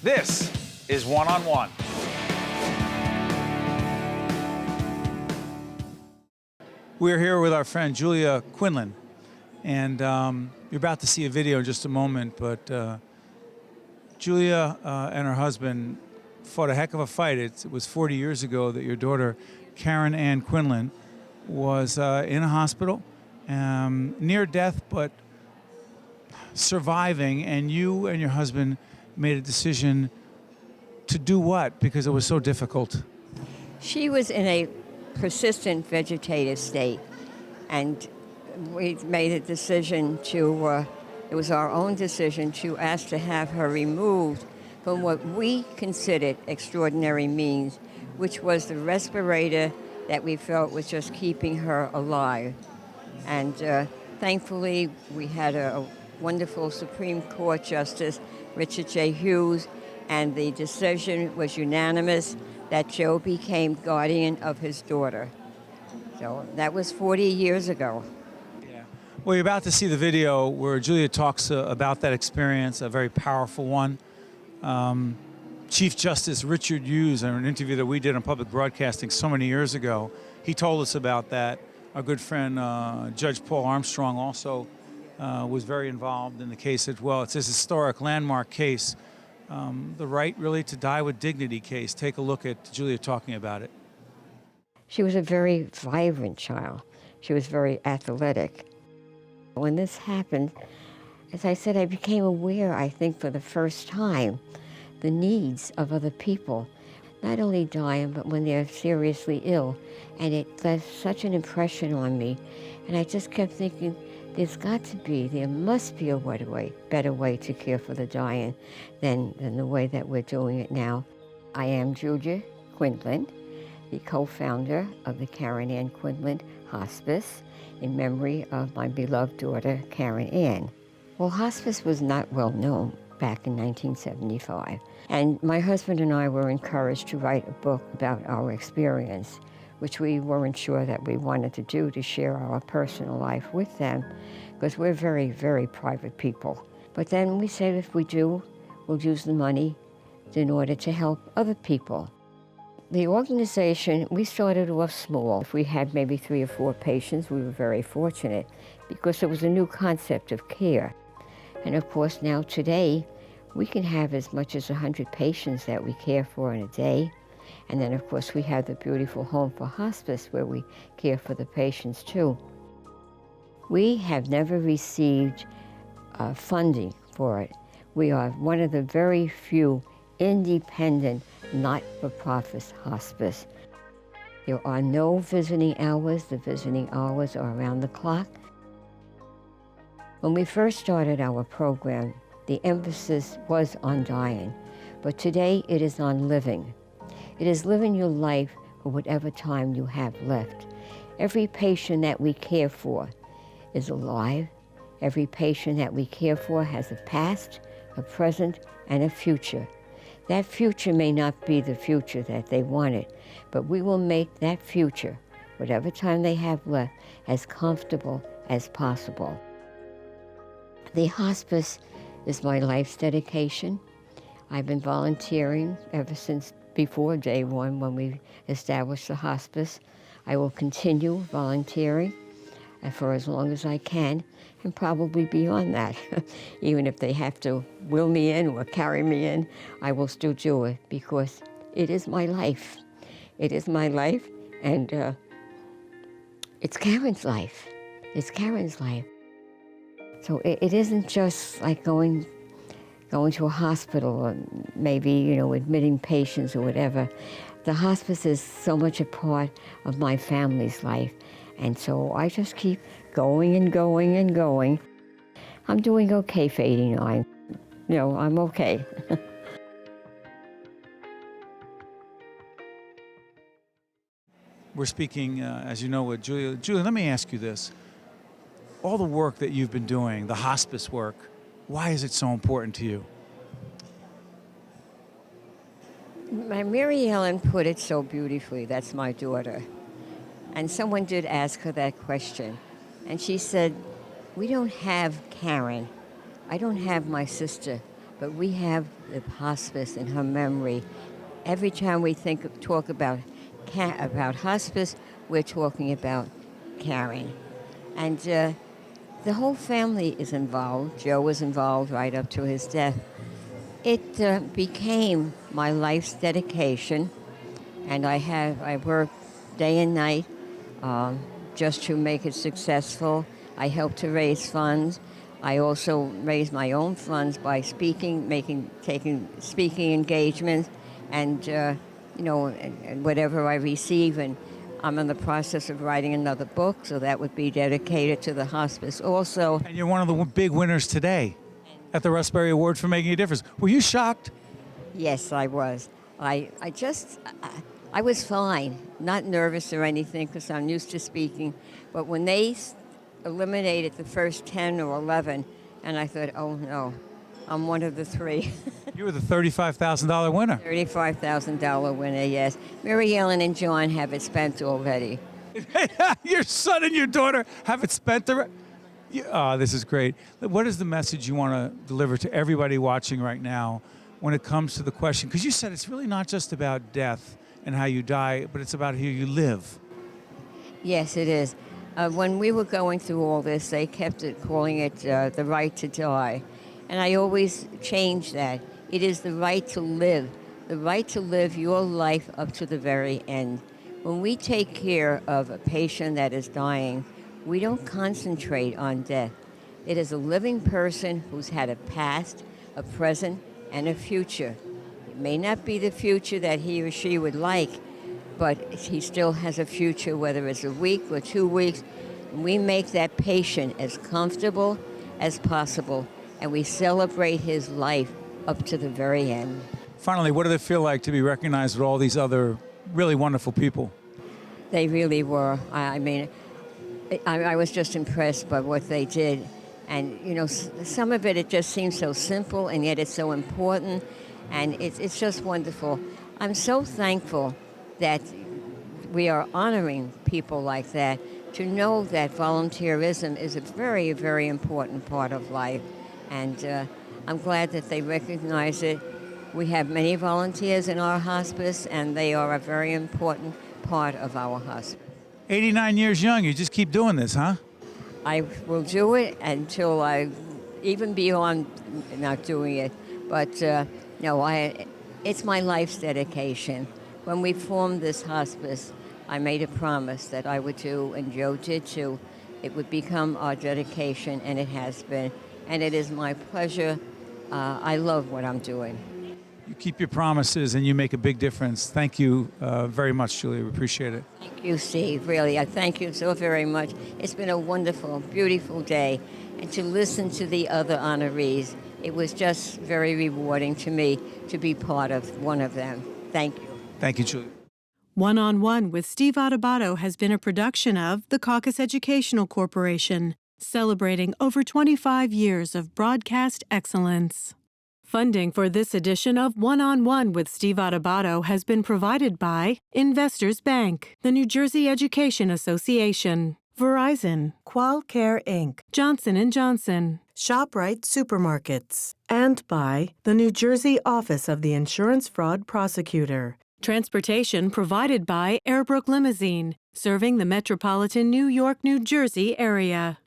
This is One on One. We're here with our friend Julia Quinlan, and you're about to see a video in just a moment, but Julia and her husband fought a heck of a fight. It was 40 years ago that your daughter, Karen Ann Quinlan, was in a hospital, near death, but surviving, and you and your husband made a decision to do what? Because it was so difficult. She was in a persistent vegetative state, and we made a decision to, it was our own decision to ask to have her removed from what we considered extraordinary means, which was the respirator that we felt was just keeping her alive. And thankfully, we had a wonderful Supreme Court Justice, Richard J. Hughes, and the decision was unanimous that Joe became guardian of his daughter. So that was 40 years ago. Yeah. Well, you're about to see the video where Julia talks about that experience, a very powerful one. Chief Justice Richard Hughes, in an interview that we did on public broadcasting so many years ago, he told us about that. Our good friend Judge Paul Armstrong also was very involved in the case as well. It's this historic landmark case, the right really to die with dignity case. Take a look at Julia talking about it. She was a very vibrant child. She was very athletic. When this happened, as I said, I became aware, I think for the first time, the needs of other people, not only dying, but when they're seriously ill. And it left such an impression on me. And I just kept thinking, there must be a better way to care for the dying than the way that we're doing it now. I am Julia Quinlan, the co-founder of the Karen Ann Quinlan Hospice in memory of my beloved daughter, Karen Ann. Well, hospice was not well known back in 1975. And my husband and I were encouraged to write a book about our experience, which we weren't sure that we wanted to do, to share our personal life with them, because we're very, very private people. But then we said if we do, we'll use the money in order to help other people. The organization, we started off small. If we had maybe 3 or 4 patients, we were very fortunate, because it was a new concept of care. And of course, now today, we can have as much as 100 patients that we care for in a day. And then, of course, we have the beautiful Home for Hospice where we care for the patients, too. We have never received funding for it. We are one of the very few independent, not-for-profit hospice. There are no visiting hours. The visiting hours are around the clock. When we first started our program, the emphasis was on dying, but today it is on living. It is living your life for whatever time you have left. Every patient that we care for is alive. Every patient that we care for has a past, a present, and a future. That future may not be the future that they wanted, but we will make that future, whatever time they have left, as comfortable as possible. The hospice is my life's dedication. I've been volunteering ever since before day one when we established the hospice. I will continue volunteering for as long as I can, and probably beyond that. Even if they have to wheel me in or carry me in, I will still do it, because it is my life. It is my life, and it's Karen's life. It's Karen's life. So it isn't just like going to a hospital or maybe, admitting patients or whatever. The hospice is so much a part of my family's life. And so I just keep going and going and going. I'm doing okay for 89. I'm okay. We're speaking, as you know, with Julia. Julia, let me ask you this. All the work that you've been doing, the hospice work, why is it so important to you? Mary Ellen put it so beautifully. That's my daughter. And someone did ask her that question. And she said, we don't have Karen. I don't have my sister. but we have the hospice in her memory. Every time we talk about hospice, we're talking about Karen. And the whole family is involved. Joe was involved right up to his death. It became my life's dedication, and I work day and night just to make it successful. I help to raise funds. I also raise my own funds by taking speaking engagements, and and whatever I receive. And I'm in the process of writing another book, so that would be dedicated to the hospice also. And you're one of the big winners today at the Russell Berrie Award for making a difference. Were you shocked? Yes, I was. I was fine, not nervous or anything, because I'm used to speaking. But when they eliminated the first 10 or 11, and I thought, oh no, I'm one of the 3. You were the $35,000 winner. $35,000 winner, yes. Mary Ellen and John have it spent already. Your son and your daughter have it spent already? Oh, this is great. What is the message you want to deliver to everybody watching right now when it comes to the question? Because you said it's really not just about death and how you die, but it's about how you live. Yes, it is. When we were going through all this, they kept calling it the right to die. And I always change that. It is the right to live your life up to the very end. When we take care of a patient that is dying, we don't concentrate on death. It is a living person who's had a past, a present, and a future. It may not be the future that he or she would like, but he still has a future, whether it's a week or 2 weeks. We make that patient as comfortable as possible, and we celebrate his life up to the very end. Finally, what did it feel like to be recognized with all these other really wonderful people? They really were. I was just impressed by what they did. And, some of it just seems so simple, and yet it's so important, and it's just wonderful. I'm so thankful that we are honoring people like that, to know that volunteerism is a very, very important part of life. And I'm glad that they recognize it. We have many volunteers in our hospice, and they are a very important part of our hospice. 89 years young, you just keep doing this, huh? I will do it until even beyond not doing it. But it's my life's dedication. When we formed this hospice, I made a promise that I would do, and Joe did too. It would become our dedication, and it has been. And it is my pleasure. I love what I'm doing. You keep your promises, and you make a big difference. Thank you very much, Julia. We appreciate it. Thank you, Steve. Really, I thank you so very much. It's been a wonderful, beautiful day. And to listen to the other honorees, it was just very rewarding to me to be part of one of them. Thank you. Thank you, Julia. One-on-One with Steve Adubato has been a production of the Caucus Educational Corporation, celebrating over 25 years of broadcast excellence. Funding for this edition of One-on-One with Steve Adubato has been provided by Investors Bank, the New Jersey Education Association, Verizon, Qualcare Inc., Johnson & Johnson, ShopRite Supermarkets, and by the New Jersey Office of the Insurance Fraud Prosecutor. Transportation provided by Airbrook Limousine, serving the metropolitan New York, New Jersey area.